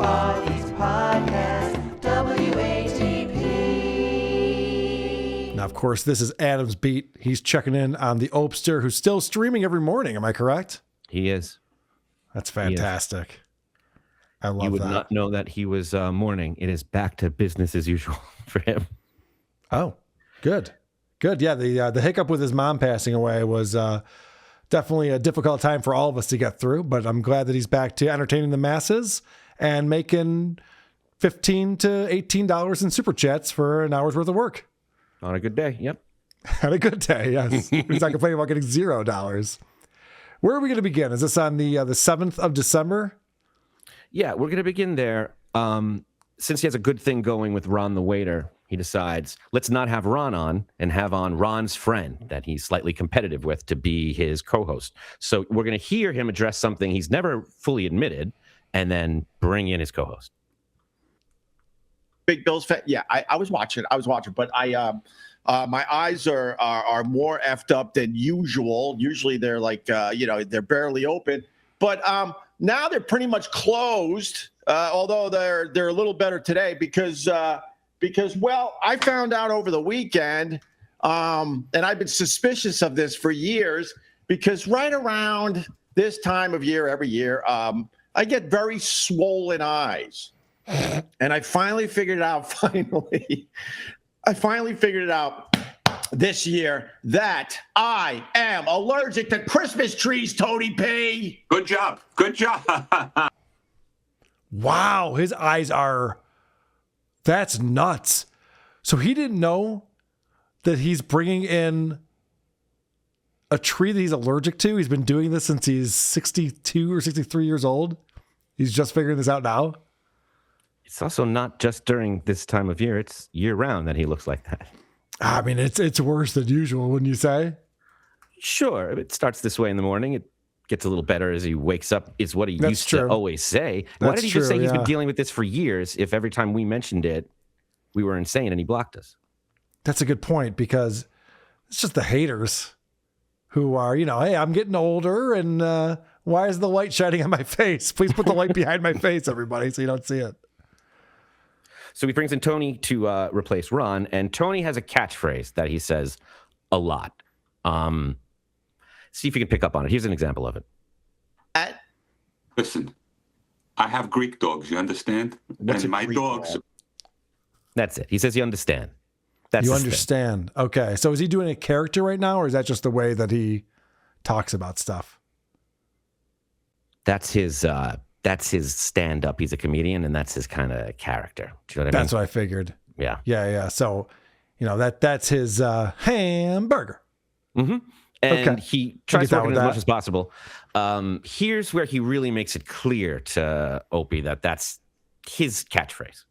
Audie's podcast, WATP. Now, of course, this is Adam's beat. He's checking in on the Opester, who's still streaming every morning. Am I correct? He is. That's fantastic. I love that. You would not know that he was mourning. It is back to business as usual for him. Oh, good. Good. Yeah, the hiccup with his mom passing away was definitely a difficult time for all of us to get through, but I'm glad that he's back to entertaining the masses and making $15 to $18 in super chats for an hour's worth of work. On a good day, yep. On a good day, yes. He's not complaining about getting $0. Where are we going to begin? Is this on the 7th of December? Yeah, we're going to begin there. Since he has a good thing going with Ron the waiter, he decides, let's not have Ron on and have on Ron's friend that he's slightly competitive with to be his co-host. So we're going to hear him address something he's never fully admitted and then bring in his co-host. Big Bills fan. Yeah, I was watching. But my eyes are more effed up than usual. Usually they're like, they're barely open. But now they're pretty much closed. Although they're a little better today because I found out over the weekend, and I've been suspicious of this for years because right around this time of year every year, I get very swollen eyes. And I finally figured it out, this year that I am allergic to Christmas trees, Tony P. Good job. Wow, his eyes are... That's nuts. So he didn't know that he's bringing in a tree that he's allergic to? He's been doing this since he's 62 or 63 years old? He's just figuring this out now? It's also not just during this time of year. It's year-round that he looks like that. I mean, it's worse than usual, wouldn't you say? Sure. It starts this way in the morning. It gets a little better as he wakes up, is what he used to always say. Why did he just say he's been dealing with this for years if every time we mentioned it, we were insane and he blocked us? That's a good point, because it's just the haters who are, hey, I'm getting older and why is the light shining on my face? Please put the light behind my face, everybody, so you don't see it. So he brings in Tony to replace Ron, and Tony has a catchphrase that he says a lot. See if you can pick up on it. Here's an example of it. Listen, I have Greek dogs, you understand? And my dogs... That's it. He says you understand. You understand. Okay. So is he doing a character right now, or is that just the way that he talks about stuff? That's his stand-up. He's a comedian, and that's his kind of character. Do you know what I mean? That's what I figured. Yeah. Yeah. So, that's his hamburger. Mm-hmm. And he tries to work it as much as possible. Here's where he really makes it clear to Opie that that's his catchphrase.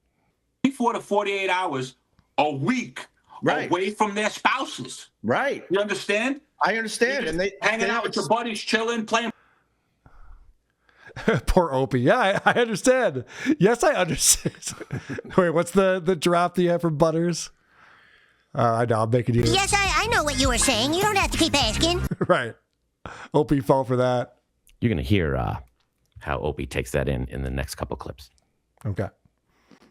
24 to 48 hours a week away from their spouses. Right. You understand? I understand. And they hanging out with your buddies, chilling, playing. Poor Opie. Yeah, I understand. Yes, I understand. Wait, what's the drop that you have from Butters? I know, I'm making you. Yes, I know what you were saying. You don't have to keep asking. Right. Opie fell for that. You're going to hear how Opie takes that in the next couple clips. Okay.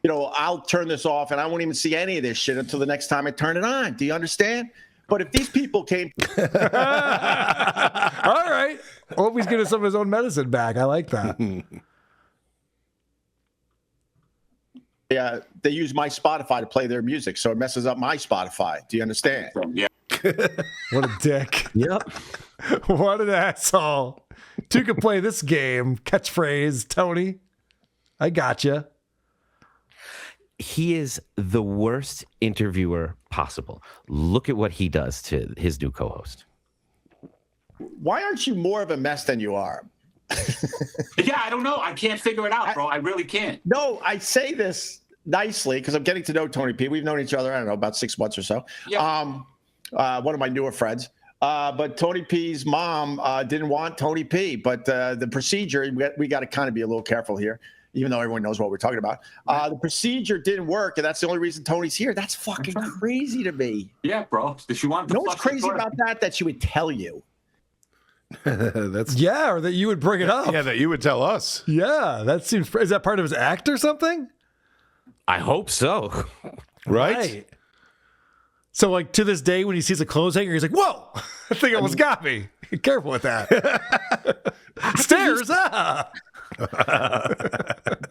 I'll turn this off and I won't even see any of this shit until the next time I turn it on. Do you understand? But if these people came... All right. Opie's getting some of his own medicine back. I like that. Yeah, they use my Spotify to play their music, so it messes up my Spotify. Do you understand? Yeah. What a dick. Yep. What an asshole. Two can play this game. Catchphrase, Tony. I gotcha. He is the worst interviewer possible. Look at what he does to his new co-host. Why aren't you more of a mess than you are? Yeah, I don't know. I can't figure it out, bro. I really can't. No, I say this nicely because I'm getting to know Tony P. We've known each other, I don't know, about 6 months or so. Yeah. One of my newer friends. But Tony P's mom didn't want Tony P. But the procedure, we got to kind of be a little careful here, even though everyone knows what we're talking about. The procedure didn't work, and that's the only reason Tony's here. That's fucking crazy to me. Yeah, bro. She wanted to. You know what's crazy about that? That she would tell you. That's Yeah, or that you would bring it up. yeah, that you would tell us. Yeah, that seems. Is that part of his act or something? I hope so. Right? So, like, to this day, when he sees a clothes hanger, he's like, whoa, I think it almost got me. Careful with that. Stairs,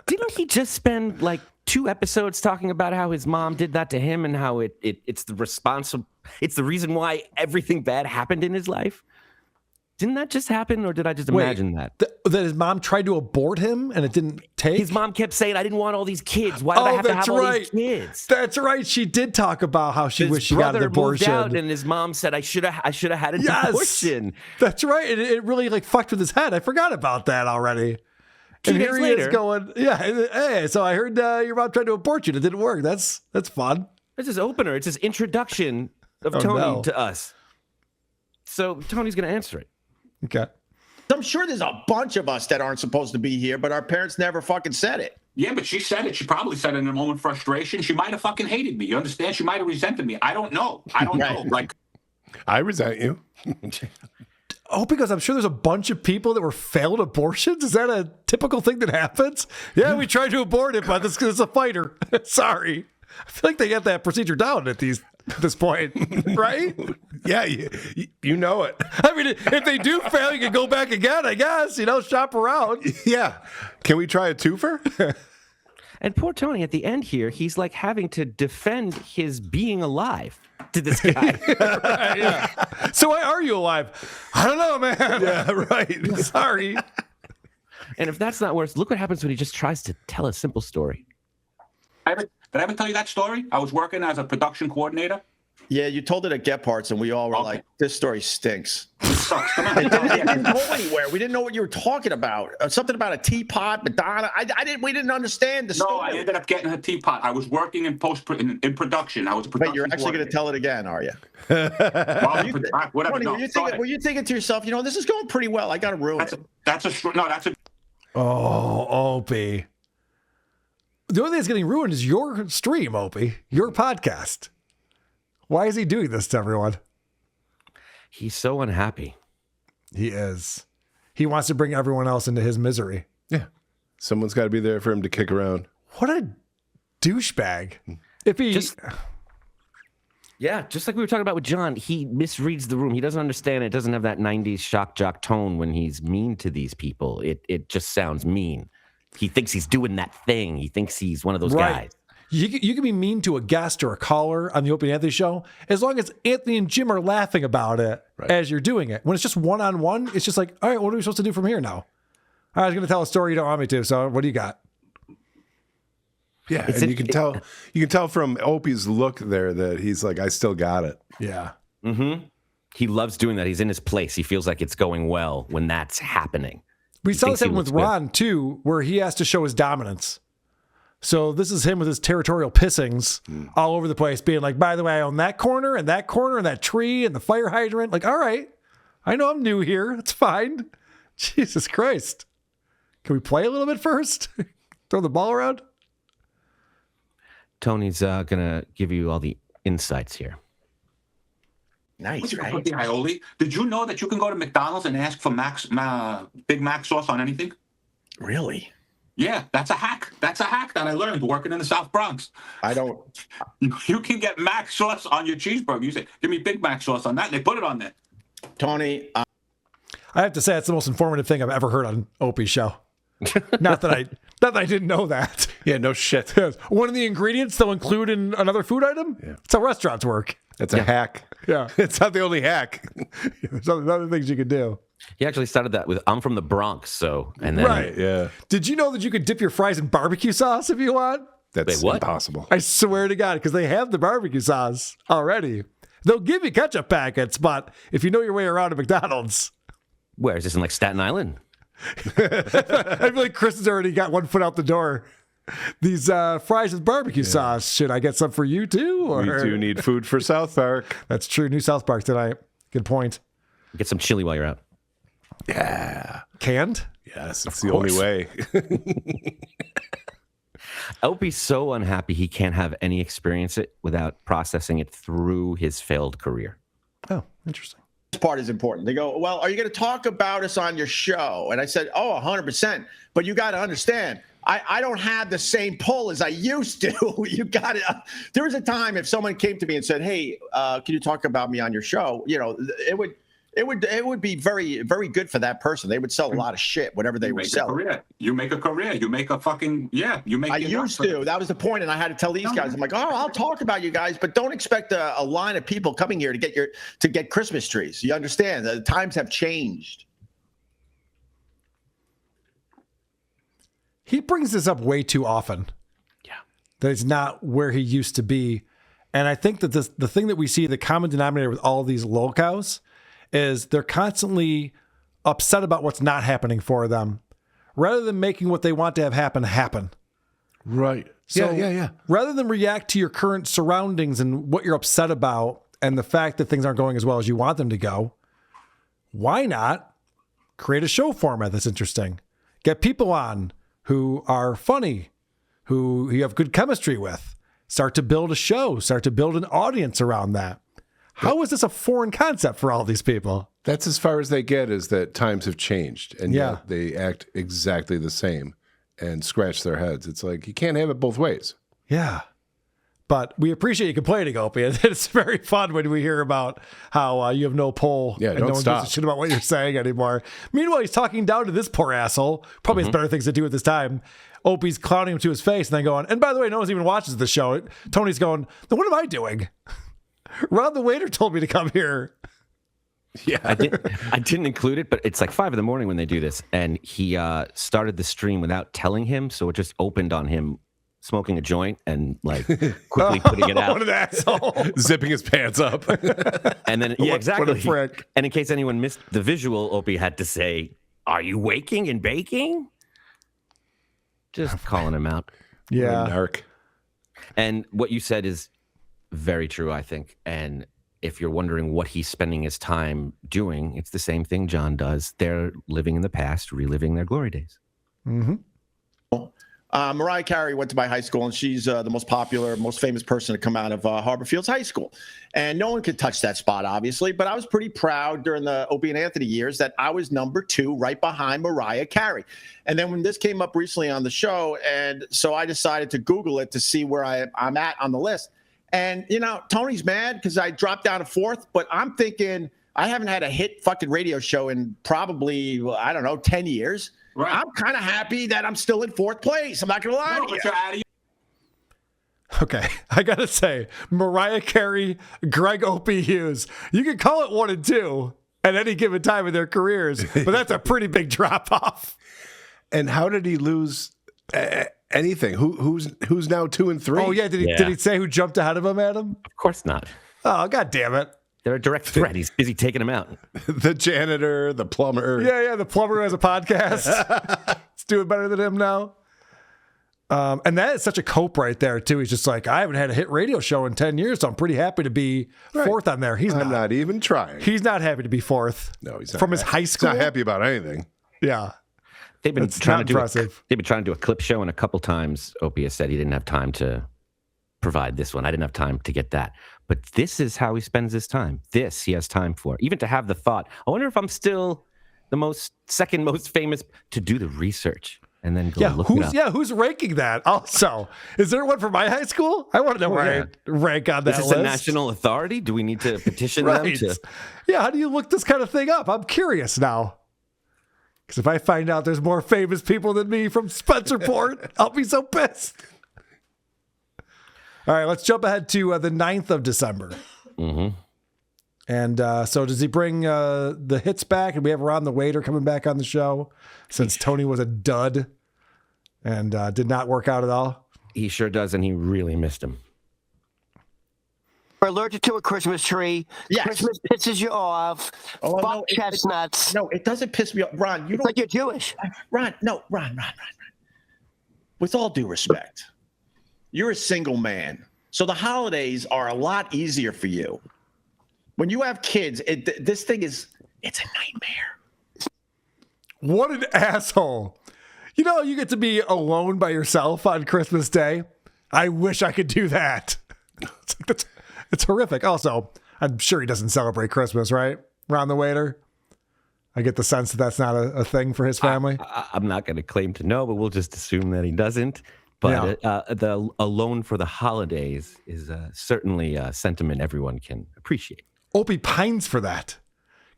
Didn't he just spend like 2 episodes talking about how his mom did that to him and how it's the reason why everything bad happened in his life? Didn't that just happen, or did I just imagine that? That his mom tried to abort him and it didn't take? His mom kept saying, I didn't want all these kids. Why did I have to have all these kids? That's right. She did talk about how she wished she got an abortion. Moved out and his mom said, I should have had an abortion. That's right. It really like fucked with his head. I forgot about that already. And here he is going, hey, so I heard your mom tried to abort you. It didn't work. That's fun. It's his opener. It's his introduction of Tony to us. So Tony's going to answer it. Okay. I'm sure there's a bunch of us that aren't supposed to be here, but our parents never fucking said it. Yeah, but she said it. She probably said it in a moment of frustration. She might have fucking hated me. You understand? She might have resented me. I don't know. know. Like, I resent you. Oh, because I'm sure there's a bunch of people that were failed abortions. Is that a typical thing that happens? Yeah, we tried to abort it, but it's a fighter. Sorry. I feel like they got that procedure down at this point, right? Yeah, you know it. I mean, if they do fail, you can go back again, I guess. Shop around. Yeah. Can we try a twofer? And poor Tony, at the end here, he's like having to defend his being alive to this guy. Right, yeah. So why are you alive? I don't know, man. Yeah, right. Sorry. And if that's not worse, look what happens when he just tries to tell a simple story. did I ever tell you that story? I was working as a production coordinator. Yeah, you told it at Get Parts, and we all were like, "This story stinks." It sucks. Come on. It didn't go anywhere. We didn't know what you were talking about. Something about a teapot, Madonna. We didn't understand the story. No, I ended up getting a teapot. I was working in production. I was a production. Wait, you're actually going to tell it again, are you? Well, whatever. Tony, were you thinking to yourself, this is going pretty well. I got to ruin it. That's a. Oh, Opie. The only thing that's getting ruined is your stream, Opie. Your podcast. Why is he doing this to everyone? He's so unhappy. He is. He wants to bring everyone else into his misery. Yeah. Someone's got to be there for him to kick around. What a douchebag. If he... just like we were talking about with John, he misreads the room. He doesn't understand it. Doesn't have that 90s shock jock tone when he's mean to these people. It just sounds mean. He thinks he's doing that thing. He thinks he's one of those guys. You can be mean to a guest or a caller on the Opie and Anthony show as long as Anthony and Jim are laughing about it as you're doing it. When it's just one-on-one, it's just like, all right, what are we supposed to do from here now? I was going to tell a story you don't want me to, so what do you got? Yeah, and you can tell from Opie's look there that he's like, I still got it. Yeah. Mm-hmm. He loves doing that. He's in his place. He feels like it's going well when that's happening. We saw this happen with Ron, too, where he has to show his dominance. So this is him with his territorial pissings all over the place, being like, by the way, I own that corner and that tree and the fire hydrant. Like, all right, I know I'm new here. It's fine. Jesus Christ. Can we play a little bit first? Throw the ball around? Tony's going to give you all the insights here. Nice, right? Put the aioli. Did you know that you can go to McDonald's and ask for Big Mac sauce on anything? Really? Yeah, that's a hack. That's a hack that I learned working in the South Bronx. I don't. You can get Mac sauce on your cheeseburger. You say, "Give me Big Mac sauce on that," and they put it on there. Tony, I have to say that's the most informative thing I've ever heard on Opie's show. Not that I didn't know that. Yeah, no shit. One of the ingredients they'll include in another food item. Yeah. That's how restaurants work. That's a hack. Yeah, it's not the only hack. There's other things you could do. He actually started that with, I'm from the Bronx, so, and then. Right, yeah. Did you know that you could dip your fries in barbecue sauce if you want? That's impossible. I swear to God, because they have the barbecue sauce already. They'll give you ketchup packets, but if you know your way around at McDonald's. Where, is this in like Staten Island? I feel like Chris has already got one foot out the door. These fries with barbecue sauce. Should I get some for you too? Or? We do need food for South Park. That's true. New South Park tonight. Good point. Get some chili while you're out. Yeah. Canned? Yes, it's the only way. Opie's so unhappy he can't have any experience it without processing it through his failed career. Oh, interesting. part is important. They go, well, are you going to talk about us on your show? And I said, oh, 100%. But you got to understand, I don't have the same pull as I used to. You got it. There was a time if someone came to me and said, hey, can you talk about me on your show? You know, it would be very, very good for that person. They would sell a lot of shit, whatever they were selling. You make a career. You make a fucking, you make. I used to. That was the point, and I had to tell these guys, I'm like, oh, I'll talk about you guys, but don't expect a line of people coming here to get Christmas trees. You understand? The times have changed. He brings this up way too often. Yeah. That it's not where he used to be. And I think that the thing that we see, the common denominator with all of these lolcows, is they're constantly upset about what's not happening for them rather than making what they want to have happen. Right. So Yeah. rather than react to your current surroundings and what you're upset about and the fact that things aren't going as well as you want them to go, why not create a show format that's interesting? Get people on who are funny, who you have good chemistry with. Start to build a show, start to build an audience around that. How is this a foreign concept for all these people? That's as far as they get, is that times have changed, and Yeah. yet they act exactly the same and scratch their heads. It's like, you can't have it both ways. Yeah. But we appreciate you complaining, Opie. It's very fun when we hear about how you have no pull Yeah, and don't no one stop. gives a shit about what you're saying anymore. Meanwhile, he's talking down to this poor asshole. Probably has better things to do at this time. Opie's clowning him to his face and then going, and by the way, no one even watches the show. Tony's going, then what am I doing? Ron the waiter told me to come here. Yeah. I didn't include it, but it's like 5 a.m. when they do this, and he started the stream without telling him, so it just opened on him smoking a joint and like quickly putting it out. What an asshole. Zipping his pants up. And then What a exactly. frick. And in case anyone missed the visual, Opie had to say, "Are you waking and baking?" Just calling him out. Yeah. Narc. And what you said is very true, I think. And if you're wondering what he's spending his time doing, it's the same thing John does. They're living in the past, reliving their glory days. Mm-hmm. Mariah Carey went to my high school, and she's the most popular, most famous person to come out of Harbor Fields High School. And no one could touch that spot, obviously, but I was pretty proud during the Opie and Anthony years that I was number 2 right behind Mariah Carey. And then when this came up recently on the show, and so I decided to Google it to see where I'm at on the list. And, you know, Tony's mad because I dropped down to 4th, but I'm thinking I haven't had a hit fucking radio show in probably, I don't know, 10 years. Right. I'm kind of happy that I'm still in 4th place. I'm not going to lie No, to you. but you're out of Okay, I gotta say, Mariah Carey, Greg Opie Hughes, you can call it 1 and 2 at any given time in their careers, but that's a pretty big drop off. And how did he lose anything? Who's now 2 and 3? Oh yeah, did he say who jumped ahead of him, Adam? Of course not. Oh, god damn it. They're a direct threat. He's busy taking him out. The janitor, the plumber. Yeah, the plumber has a podcast. It's doing better than him now. And that is such a cope right there, too. He's just like, I haven't had a hit radio show in 10 years, so I'm pretty happy to be 4th on there. I'm not even trying. He's not happy to be 4th. No, he's not. From his high school? He's not happy about anything. Yeah. They've been That's trying not to do impressive. they've been trying to do a clip show, and a couple times Opie has said he didn't have time to provide this one. I didn't have time to get that. But this is how he spends his time. This he has time for. Even to have the thought, I wonder if I'm still the second most famous, to do the research and then go look it up. Who's ranking that? Also, is there one for my high school? I want to know where I rank on that Is this list. a national authority? Do we need to petition them to? Yeah, how do you look this kind of thing up? I'm curious now. Because if I find out there's more famous people than me from Spencerport, I'll be so pissed. All right, let's jump ahead to the 9th of December. Mm-hmm. And so does he bring the hits back? And we have Ron the waiter coming back on the show since Tony was a dud and did not work out at all. He sure does, and he really missed him. We're allergic to a Christmas tree. Yes. Christmas pisses you off. Oh, Fuck no, chestnuts. No, it doesn't piss me off. Ron, you It's don't. like you're Jewish. Ron. With all due respect, you're a single man. So the holidays are a lot easier for you. When you have kids, this thing it's a nightmare. What an asshole. You know, you get to be alone by yourself on Christmas Day. I wish I could do that. It's horrific. Also, I'm sure he doesn't celebrate Christmas, right? Ron the waiter? I get the sense that that's not a thing for his family. I'm not going to claim to know, but we'll just assume that he doesn't. But the alone for the holidays is certainly a sentiment everyone can appreciate. Opie pines for that.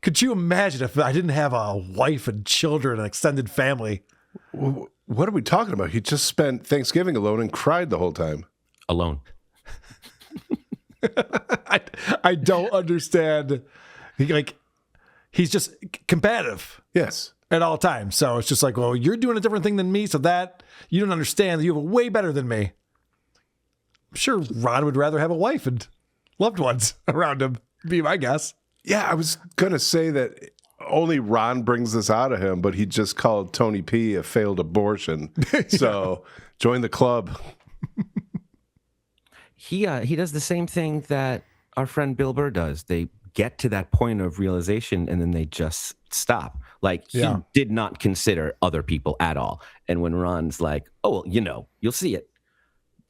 Could you imagine if I didn't have a wife and children and extended family? What are we talking about? He just spent Thanksgiving alone and cried the whole time. Alone. I don't understand. He's just combative. Yes. At all times. So it's just like, well, you're doing a different thing than me, so that you don't understand that you have a way better than me. I'm sure Ron would rather have a wife and loved ones around him, be my guess. Yeah, I was going to say that only Ron brings this out of him, but he just called Tony P a failed abortion. So join the club. He does the same thing that our friend Bill Burr does. They get to that point of realization and then they just stop. Like he did not consider other people at all. And when Ron's like, oh, well, you'll see it.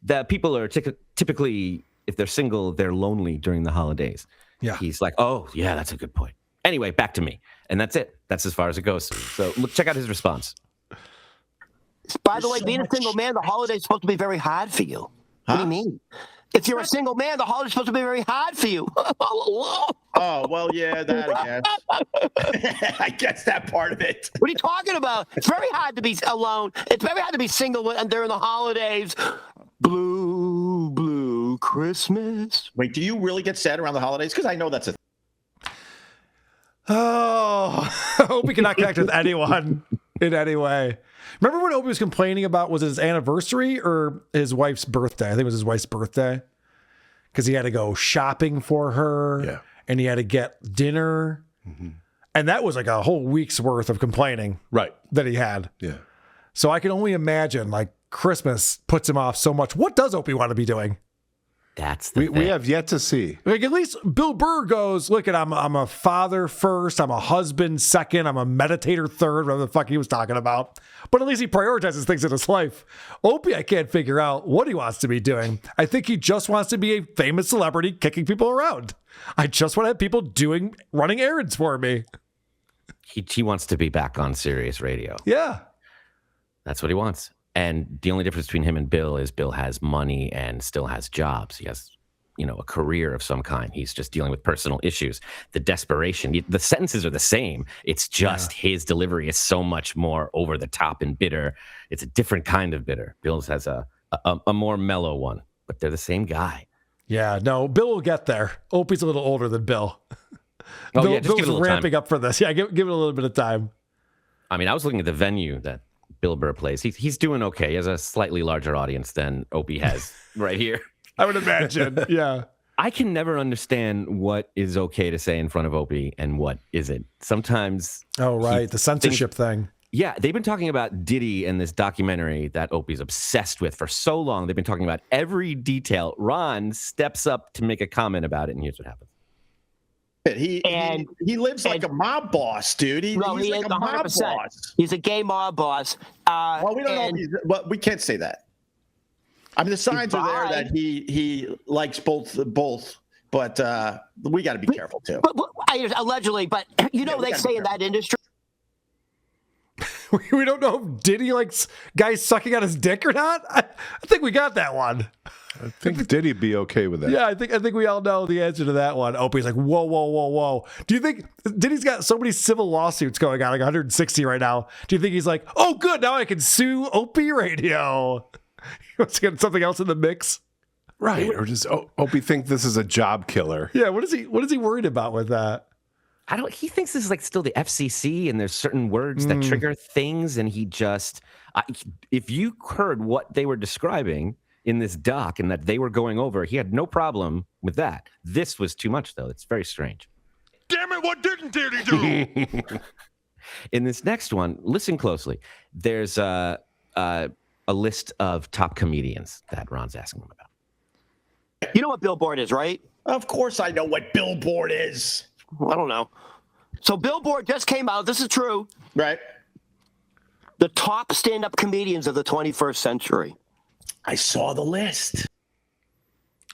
The people are typically, if they're single, they're lonely during the holidays. Yeah. He's like, oh, yeah, that's a good point. Anyway, back to me. And that's it. That's as far as it goes. So look, check out his response. By the way, being a single man, the holiday's supposed to be very hard for you. What do you mean? If you're a single man, the holiday's supposed to be very hard for you. Oh, well, yeah, that I guess. I guess that part of it. What are you talking about? It's very hard to be alone. It's very hard to be single during the holidays. Blue Christmas. Wait, do you really get sad around the holidays? Because I know that's a I hope we cannot connect with anyone in any way. Remember when Opie was complaining about, was it his anniversary or his wife's birthday? I think it was his wife's birthday. Because he had to go shopping for her and he had to get dinner. Mm-hmm. And that was like a whole week's worth of complaining that he had. Yeah. So I can only imagine like Christmas puts him off so much. What does Opie want to be doing? That's the thing. We have yet to see. Like at least Bill Burr goes, look at I'm a father first, I'm a husband second, I'm a meditator third, whatever the fuck he was talking about. But at least he prioritizes things in his life. Opie, I can't figure out what he wants to be doing. I think he just wants to be a famous celebrity kicking people around. I just want to have people running errands for me. He wants to be back on Sirius Radio. Yeah. That's what he wants. And the only difference between him and Bill is Bill has money and still has jobs. He has, a career of some kind. He's just dealing with personal issues. The desperation, the sentences are the same. It's just his delivery is so much more over the top and bitter. It's a different kind of bitter. Bill's has a more mellow one, but they're the same guy. Yeah, no, Bill will get there. Opie's a little older than Bill. Just Bill's give it a little ramping time. up for this. Yeah, give it a little bit of time. I mean, I was looking at the venue that Bill Burr plays. He's doing okay. He has a slightly larger audience than Opie has right here. I would imagine. Yeah. I can never understand what is okay to say in front of Opie and what isn't. Sometimes. Oh, right. The censorship thing. Yeah. They've been talking about Diddy and this documentary that Opie's obsessed with for so long. They've been talking about every detail. Ron steps up to make a comment about it, and here's what happens. He lives like a mob boss, dude. He's like a mob boss. He's a gay mob boss. Well, we don't know. We can't say that. I mean, the signs are there that he likes both, but we got to be careful too. Allegedly, but they say in that industry. We don't know if Diddy likes guys sucking on his dick or not. I think we got that one. I think Diddy'd be okay with that. Yeah, I think we all know the answer to that one. Opie's like, whoa. Do you think Diddy's got so many civil lawsuits going on, like 160 right now? Do you think he's like, oh, good, now I can sue Opie Radio? He wants to get something else in the mix, right? Or does Opie think this is a job killer? Yeah. What is he worried about with that? He thinks this is like still the FCC and there's certain words that trigger things. And he just, if you heard what they were describing in this doc and that they were going over, he had no problem with that. This was too much though. It's very strange. Damn it. What didn't Diddy do? In this next one, listen closely. There's a list of top comedians that Ron's asking him about. You know what Billboard is, right? Of course I know what Billboard is. I don't know. So Billboard just came out. This is true. Right. The top stand-up comedians of the 21st century. I saw the list.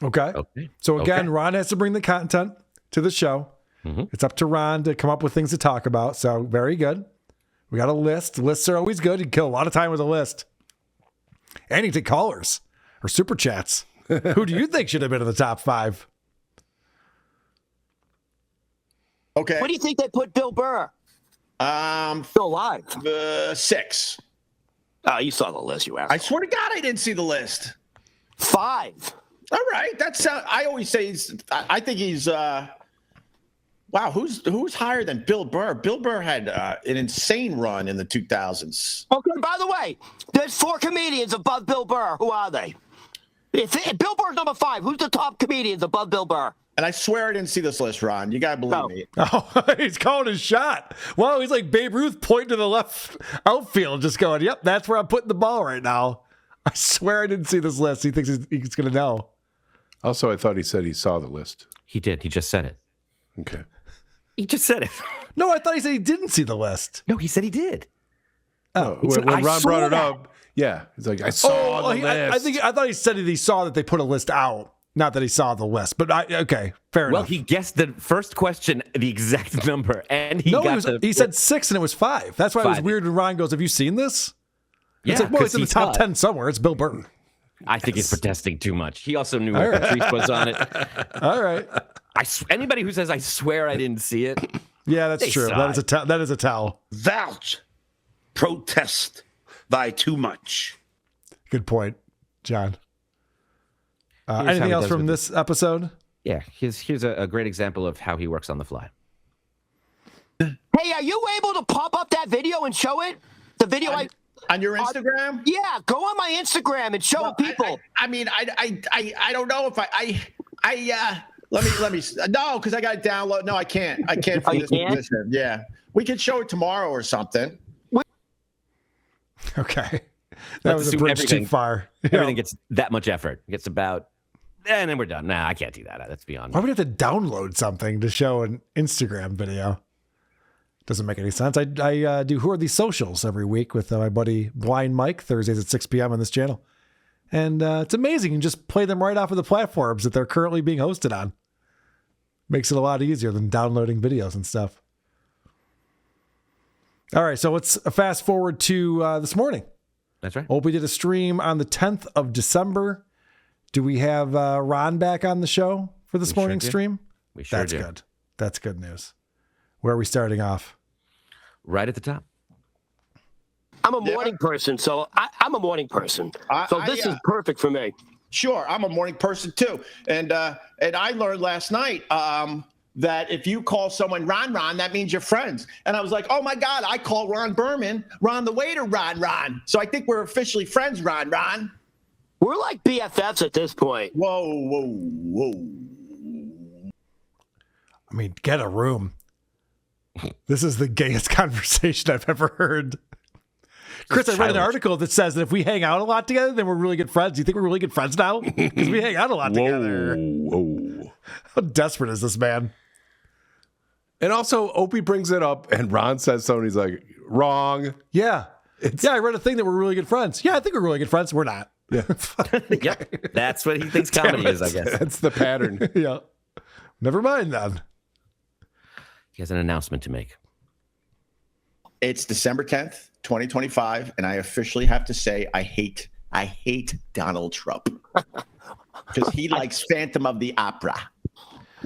Okay. So again, Ron has to bring the content to the show. It's up to Ron to come up with things to talk about. So very good. We got a list. Lists are always good. You can kill a lot of time with a list. And you take callers or super chats. Who do you think should have been in the top 5? Okay. What do you think they put Bill Burr? Still alive. 6. Oh, you saw the list, you asshole. I swear to God, I didn't see the list. 5. All right, that's. I always say I think he's. Wow, who's higher than Bill Burr? Bill Burr had an insane run in the 2000s. Okay, by the way, there's 4 comedians above Bill Burr. Who are they? If Bill Burr's number 5. Who's the top comedians above Bill Burr? And I swear I didn't see this list, Ron. You gotta believe me. Oh, he's calling his shot. Well, he's like Babe Ruth pointing to the left outfield, just going, "Yep, that's where I'm putting the ball right now." I swear I didn't see this list. He thinks he's going to know. Also, I thought he said he saw the list. He did. He just said it. Okay. He just said it. No, I thought he said he didn't see the list. No, he said he did. Oh, when Ron brought it up, yeah, he's like, I saw the list. I thought he said that he saw that they put a list out, not that he saw the list. But okay, fair Well, enough. he guessed the first question, the exact number, and he he said 6 and it was 5. That's why it was 5. weird when Ron goes, "Have you seen this?" Yeah, it's like, well, it's in the top saw it. 10 somewhere. It's Bill Burr. I think he's protesting too much. He also knew what Patrice was on it. All right. Anybody who says, "I swear I didn't see it," Yeah, that's They true. saw That is a towel. Vouch. Protest by too much. Good point, John. Here's how Anything he else does from with this episode? yeah, here's a great example of how he works on the fly. Hey, are you able to pop up that video and show it? The video On your Instagram? Yeah, go on my Instagram and show people. I don't know if let me no, because I got to download. No, I can't. I can't. Oh, you can't? Listen, yeah, we could show it tomorrow or something. Okay. That Let's was a assume bridge too everything- far. Everything gets that much effort. It gets about, and then we're done. Nah, I can't do that. That's beyond. Why would you have to download something to show an Instagram video? Doesn't make any sense. I do Who Are These Socials every week with my buddy Blind Mike, Thursdays at 6 p.m. on this channel. And it's amazing. You can just play them right off of the platforms that they're currently being hosted on. Makes it a lot easier than downloading videos and stuff. All right, so let's fast forward to this morning. That's right. Opie did a stream on the 10th of December. Do we have Ron back on the show for this morning's stream? We sure That's do. good. That's good news. Where are we starting off? Right at the top. I'm a morning person, so I'm a morning person. So this is perfect for me. Sure, I'm a morning person too, and I learned last night that if you call someone Ron, that means you're friends. And I was like, oh my God, I call Ron Berman, Ron the waiter, Ron. So I think we're officially friends, Ron. We're like BFFs at this point. Whoa. I mean, get a room. This is the gayest conversation I've ever heard. Chris, I read an article that says that if we hang out a lot together, then we're really good friends. Do you think we're really good friends now? Because we hang out a lot together. Whoa. How desperate is this man? And also, Opie brings it up, and Ron says something. He's like, wrong. Yeah. I read a thing that we're really good friends. Yeah, I think we're really good friends. We're not. Yeah. Yep. That's what he thinks comedy is, I guess. That's the pattern. Yeah. Never mind then. He has an announcement to make. It's December 10th, 2025, and I officially have to say I hate Donald Trump because he likes Phantom of the Opera.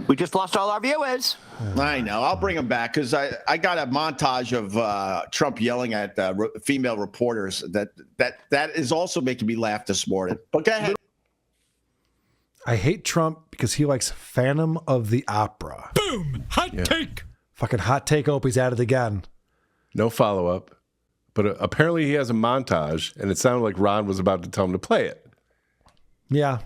We just lost all our viewers. I know. I'll bring him back because I got a montage of Trump yelling at female reporters that is also making me laugh this morning. But go ahead. I hate Trump because he likes Phantom of the Opera. Boom! Hot take! Fucking hot take. Opie's at it again. No follow-up. But apparently he has a montage, and it sounded like Ron was about to tell him to play it. Yeah.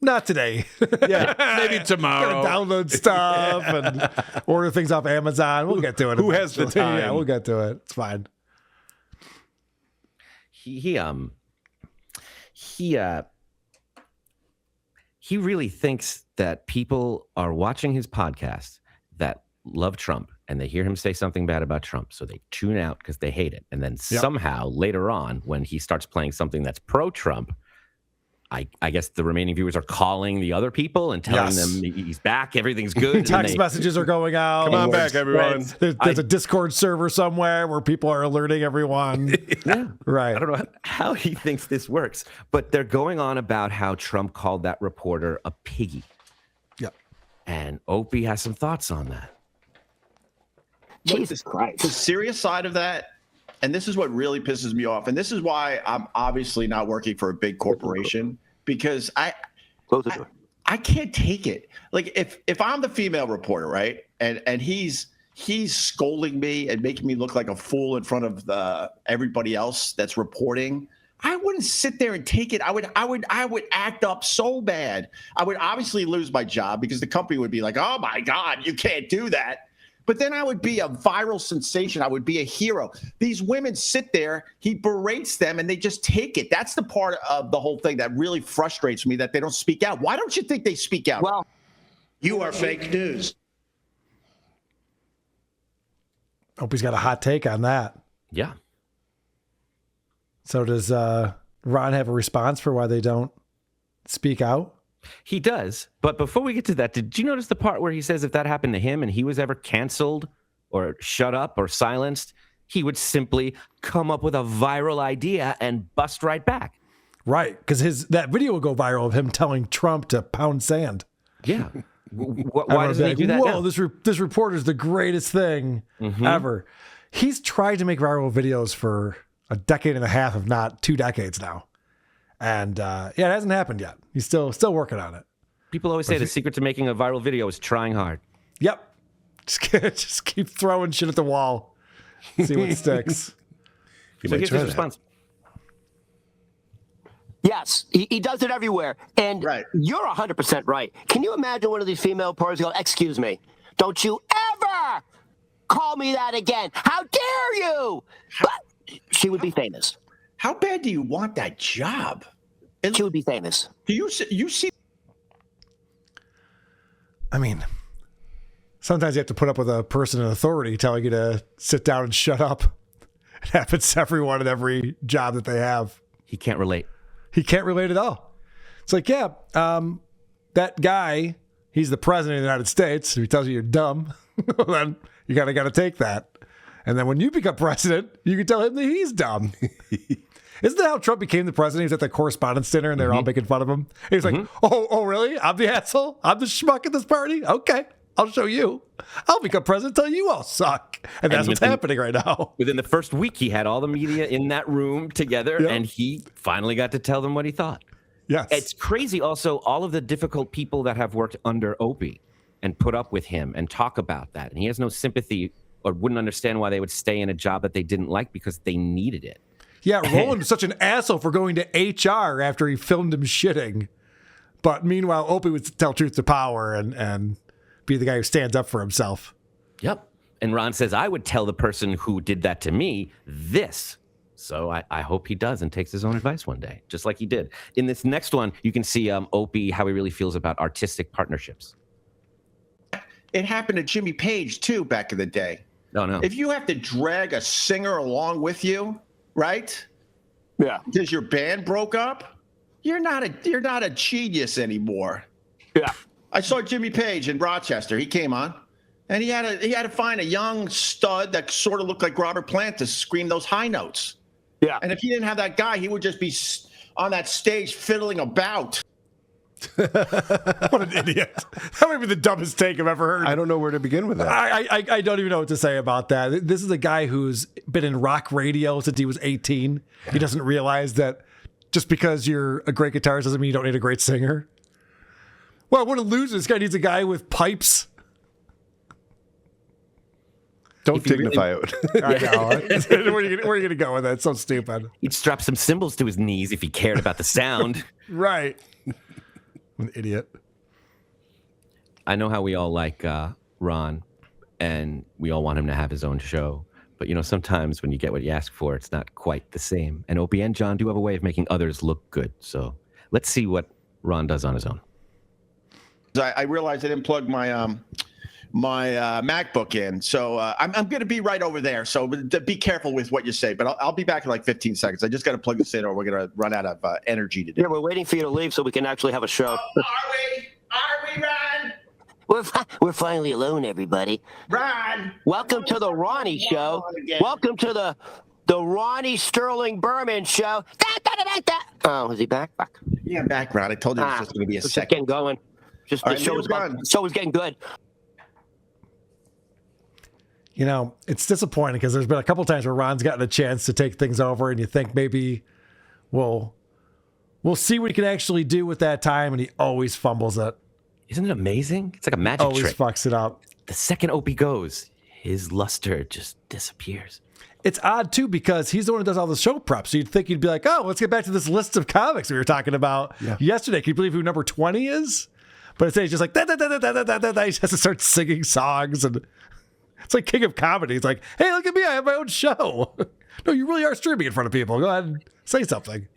Not today. Yeah, maybe tomorrow. Gotta download stuff and order things off Amazon. We'll get to it. Who has the time? Yeah, we'll get to it. It's fine. He really thinks that people are watching his podcast that love Trump and they hear him say something bad about Trump, so they tune out because they hate it. And then somehow later on, when he starts playing something that's pro-Trump, I guess the remaining viewers are calling the other people and telling them he's back, everything's good. Text messages are going out. Come on back, everyone. There's a Discord server somewhere where people are alerting everyone. Yeah. Right. I don't know how he thinks this works, but they're going on about how Trump called that reporter a piggy. Yep. And Opie has some thoughts on that. Jesus Christ. The serious side of that, and this is what really pisses me off, and this is why I'm obviously not working for a big corporation, because I can't take it. Like if I'm the female reporter, right, and he's scolding me and making me look like a fool in front of everybody else that's reporting, I wouldn't sit there and take it. I would act up so bad. I would obviously lose my job because the company would be like, "Oh my God, you can't do that." But then I would be a viral sensation. I would be a hero. These women sit there, he berates them, and they just take it. That's the part of the whole thing that really frustrates me, that they don't speak out. Why don't you think they speak out? Well, You are fake news. Opie's got a hot take on that. Yeah. So does Ron have a response for why they don't speak out? He does. But before we get to that, did you notice the part where he says if that happened to him and he was ever canceled or shut up or silenced, he would simply come up with a viral idea and bust right back? Right, because that video will go viral of him telling Trump to pound sand. Yeah. Why doesn't he do that Whoa, now? this reporter's the greatest thing ever. He's tried to make viral videos for a decade and a half, if not 2 decades now. And it hasn't happened yet. He's still working on it. People always say the secret to making a viral video is trying hard. Yep. Just keep throwing shit at the wall. See what sticks. So here's his response. yes, he does it everywhere. And you're 100% right. Can you imagine one of these female reporters go, "Excuse me, don't you ever call me that again. How dare you?" But she would be famous. How bad do you want that job? She would be famous. Do you see? I mean, sometimes you have to put up with a person in authority telling you to sit down and shut up. It happens to everyone at every job that they have. He can't relate. He can't relate at all. It's like, yeah, that guy, he's the president of the United States. If he tells you you're dumb, then you got to take that. And then when you become president, you can tell him that he's dumb. Isn't that how Trump became the president? He was at the correspondence dinner and they were all making fun of him. He was like, oh, really? I'm the asshole? I'm the schmuck at this party? Okay, I'll show you. I'll become president until you all suck. And that's what's happening right now. Within the first week, he had all the media in that room together, and he finally got to tell them what he thought. Yes. It's crazy also, all of the difficult people that have worked under Opie and put up with him and talk about that. And he has no sympathy or wouldn't understand why they would stay in a job that they didn't like because they needed it. Yeah, Roland was such an asshole for going to HR after he filmed him shitting. But meanwhile, Opie would tell truth to power and be the guy who stands up for himself. Yep. And Ron says, I would tell the person who did that to me this. So I hope he does and takes his own advice one day, just like he did. In this next one, you can see Opie, how he really feels about artistic partnerships. It happened to Jimmy Page, too, back in the day. Oh, no. If you have to drag a singer along with you, right? Yeah. Because your band broke up, you're not a genius anymore. Yeah. I saw Jimmy Page in Rochester. He came on, and he had to find a young stud that sort of looked like Robert Plant to scream those high notes. Yeah. And if he didn't have that guy, he would just be on that stage fiddling about. What an idiot. That might be the dumbest take I've ever heard. I don't know where to begin with that. I don't even know what to say about that. This is a guy who's been in rock radio since he was 18. He doesn't realize that just because you're a great guitarist doesn't mean you don't need a great singer. Well, what a loser. This guy needs a guy with pipes. Don't dignify it. I know. Where are you going to go with that? It's so stupid. He'd strap some cymbals to his knees if he cared about the sound. Right. An idiot. I know how we all like Ron, and we all want him to have his own show. But, sometimes when you get what you ask for, it's not quite the same. And Opie and John do have a way of making others look good. So let's see what Ron does on his own. I realized I didn't plug my MacBook in. So I'm going to be right over there. So be careful with what you say. But I'll be back in like 15 seconds. I just got to plug this in, or we're going to run out of energy today. Yeah, we're waiting for you to leave so we can actually have a show. Are we, Ron? We're finally alone, everybody. Ron! Welcome to the Ronnie Show. Welcome to the Ronnie Sterling Berman Show. Oh, is he back? Fuck. Yeah, I'm back, Ron. I told you it was just going to be a Just second. getting going. Just the show was getting good. You know, it's disappointing because there's been a couple times where Ron's gotten a chance to take things over, and you think maybe we'll see what he can actually do with that time, and he always fumbles it. Isn't it amazing? It's like a magic Always trick. fucks it up. The second Opie goes, his luster just disappears. It's odd, too, because he's the one who does all the show props. So you'd think he'd be like, oh, let's get back to this list of comics we were talking about yesterday. Can you believe who number 20 is? But instead he's just like, he has to start singing songs. And it's like King of Comedy. He's like, hey, look at me. I have my own show. No, you really are streaming in front of people. Go ahead and say something.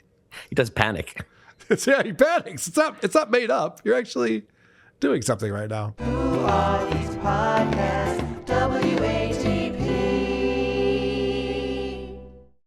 He does panic. He panics. It's not made up. You're actually doing something right now. Who are these podcasts?